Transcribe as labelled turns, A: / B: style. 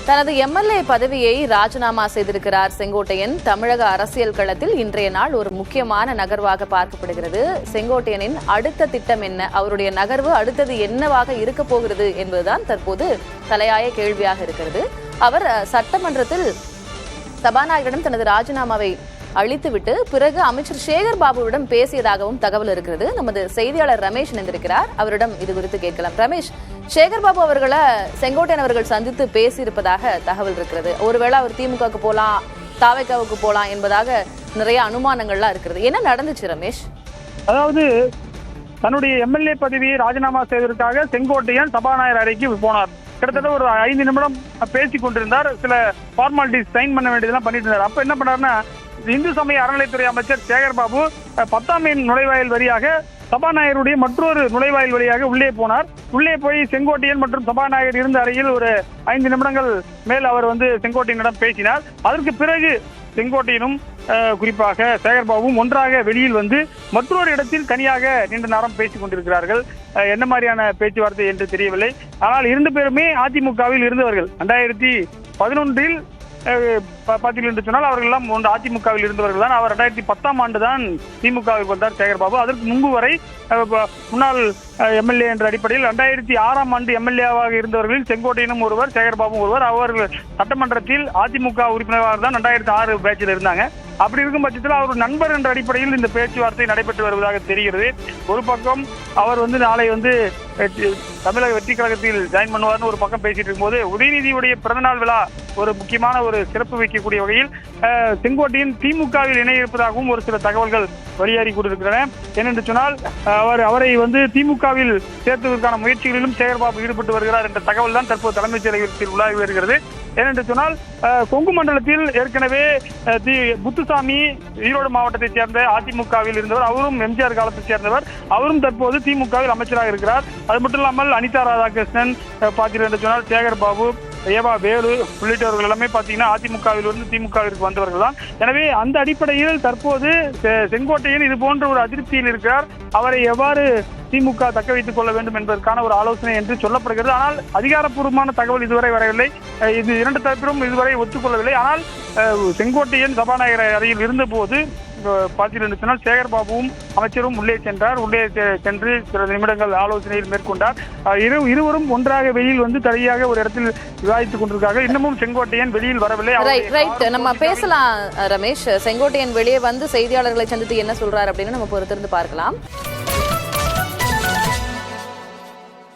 A: தனது எம்எல்ஏ பதவியை ராஜினாமா செய்திருக்கிறார் செங்கோட்டையன். தமிழக அரசியல் களத்தில் இன்றைய நாள் ஒரு முக்கியமான நகர்வாக பார்க்கப்படுகிறது. செங்கோட்டையனின் அடுத்த திட்டம் என்ன, அவருடைய நகர்வு அடுத்தது என்னவாக இருக்க போகிறது என்பதுதான் தற்போது தலையாய கேள்வியாக இருக்கிறது. அவர் சட்டமன்றத்தில் சபாநாயகரிடம் தனது ராஜினாமாவை அளித்துவிட்டு பிறகு அமைச்சர் சேகர் பாபுவிடம் பேசியதாகவும் தகவல் இருக்கிறது. நமது செய்தியாளர் ரமேஷ் இணைந்திருக்கிறார், அவரிடம் இது குறித்து கேட்கலாம். ரமேஷ், சேகர் பாபு அவர்களை செங்கோட்டையன் அவர்கள் சந்தித்து பேசியிருப்பதாக தகவல் இருக்கிறது. ஒருவேளை அவர் திமுகவுக்கு போலாம், தாவேகாவுக்கு போலாம் என்பதாக நிறைய அனுமானங்கள்லாம் இருக்கிறது. என்ன நடந்துச்சு ரமேஷ்?
B: அதாவது தன்னுடைய எம்எல்ஏ பதவியை ராஜினாமா செய்வதற்காக செங்கோட்டையன் சபாநாயகர் அறைக்கு போனார். கிட்டத்தட்ட ஒரு 5 நிமிடம் பேசிக் கொண்டிருந்தார். சில ஃபார்மாலிட்டிஸ் சைன் பண்ண வேண்டியதெல்லாம் பண்ணிட்டு இருந்தார். அப்ப என்ன பண்ணாருன்னா, இந்து சமய அறநிலைத்துறை அமைச்சர் சேகர் பாபு 10ஆம் எண் நுழைவாயில் வழியாக சபாநாயகருடைய மற்றொரு நுழைவாயில் வழியாக உள்ளே போனார். உள்ளே போய் செங்கோட்டையன் மற்றும் சபாநாயகர் இருந்த அறையில் ஒரு 5 நிமிடங்கள் மேல் அவர் செங்கோட்டையனிடம் பேசினார். அதற்கு பிறகு செங்கோட்டையனும் குறிப்பாக சேகர் பாபுவும் ஒன்றாக வெளியில் மற்றொரு இடத்தில் தனியாக நீண்ட நேரம் பேசிக் கொண்டிருக்கிறார்கள். என்ன மாதிரியான பேச்சுவார்த்தை என்று தெரியவில்லை. ஆனால் 2 பேருமே அதிமுகவில் இருந்தவர்கள். 2011 பார்த்தீர்கள் என்று சொன்னால் அவர்கள் எல்லாம் அதிமுகவில் இருந்தவர்கள் தான். அவர் 2010ஆம் ஆண்டு தான் திமுகவில் வந்தார் சேகர் பாபு. அதற்கு முன்பு வரை முன்னாள் எம்எல்ஏ என்ற அடிப்படையில் 2006ஆம் ஆண்டு எம்எல்ஏவாக இருந்தவர்களில் செங்கோட்டையனும் ஒருவர், சேகர் பாபுவும் ஒருவர். அவர்கள் சட்டமன்றத்தில் அதிமுக உறுப்பினராக தான் 2006 பேட்சில் இருந்தாங்க. அப்படி இருக்கும் பட்சத்தில் அவர் நண்பர் என்ற அடிப்படையில் இந்த பேச்சுவார்த்தை நடைபெற்று வருவதாக தெரிகிறது. ஒரு பக்கம் அவர் நாளை தமிழக வெற்றி கழகத்தில் ஜாயின் பண்ணுவார்னு ஒரு பக்கம் பேசிட்டு இருக்கும்போது, உதயநிதியுடைய பிறந்தநாள் விழா ஒரு முக்கியமான ஒரு சிறப்பு வைக்கக்கூடிய வகையில் செங்கோட்டையன் திமுகவில் இணைய இருப்பதாகவும் ஒரு சில தகவல்கள் வெளியேறி கொண்டிருக்கின்றன. ஏனென்று சொன்னால் அவரை திமுகவில் சேர்த்ததற்கான முயற்சிகளிலும் சேகர்பாபு ஈடுபட்டு வருகிறார் என்ற தகவல் தான் தற்போது தலைமைச் செயலகத்தில் உலாவி வருகிறது. ஏனென்று சொன்னால் கொங்கு மண்டலத்தில் ஏற்கனவே புத்துசாமி ஈரோடு மாவட்டத்தைச் சேர்ந்த அதிமுகவில் இருந்தவர், அவரும் எம்ஜிஆர் காலத்தைச் சேர்ந்தவர். அவரும் தற்போது திமுகவில் அமைச்சராக இருக்கிறார். அது மட்டும் இல்லாமல் அனிதா ராதாகிருஷ்ணன் பார்த்தீர்கள் என்று சொன்னால் சேகர் பாபு, ஏவா வேலு உள்ளிட்டவர்கள் எல்லாமே பார்த்தீங்கன்னா அதிமுகவில் இருந்து திமுகவிற்கு வந்தவர்கள் தான். எனவே அந்த அடிப்படையில் தற்போது செங்கோட்டையன் இது போன்ற ஒரு அதிருப்தியில் இருக்கிறார். அவரை எவ்வாறு திமுக தக்க வைத்துக் கொள்ள வேண்டும் என்பதற்கான ஒரு ஆலோசனை என்று சொல்லப்படுகிறது. ஆனால் அதிகாரப்பூர்வமான தகவல் இதுவரை வரவில்லை. இது 2 தரப்பிலும் இதுவரை ஒத்துக்கொள்ளவில்லை. ஆனால் செங்கோட்டையன் சபாநாயகர் அறையில் இருந்த போது பார்த்தீர்கள் சொன்னால் சேகர் பாபுவும் அமைச்சரும் உள்ளே சென்றார். உள்ளே சென்று சில நிமிடங்கள் ஆலோசனையில் மேற்கொண்டார். இருவரும் ஒன்றாக வெளியில் தனியாக ஒரு இடத்தில் விவாதித்துக் கொண்டிருக்காங்க. இன்னமும் செங்கோட்டையன் வெளியில் வரவில்லை.
A: நம்ம பேசலாம் ரமேஷ். செங்கோட்டையன் வெளியே செய்தியாளர்களை சந்தித்து என்ன சொல்றாரு அப்படின்னு நம்ம பொறுத்திருந்து பார்க்கலாம்.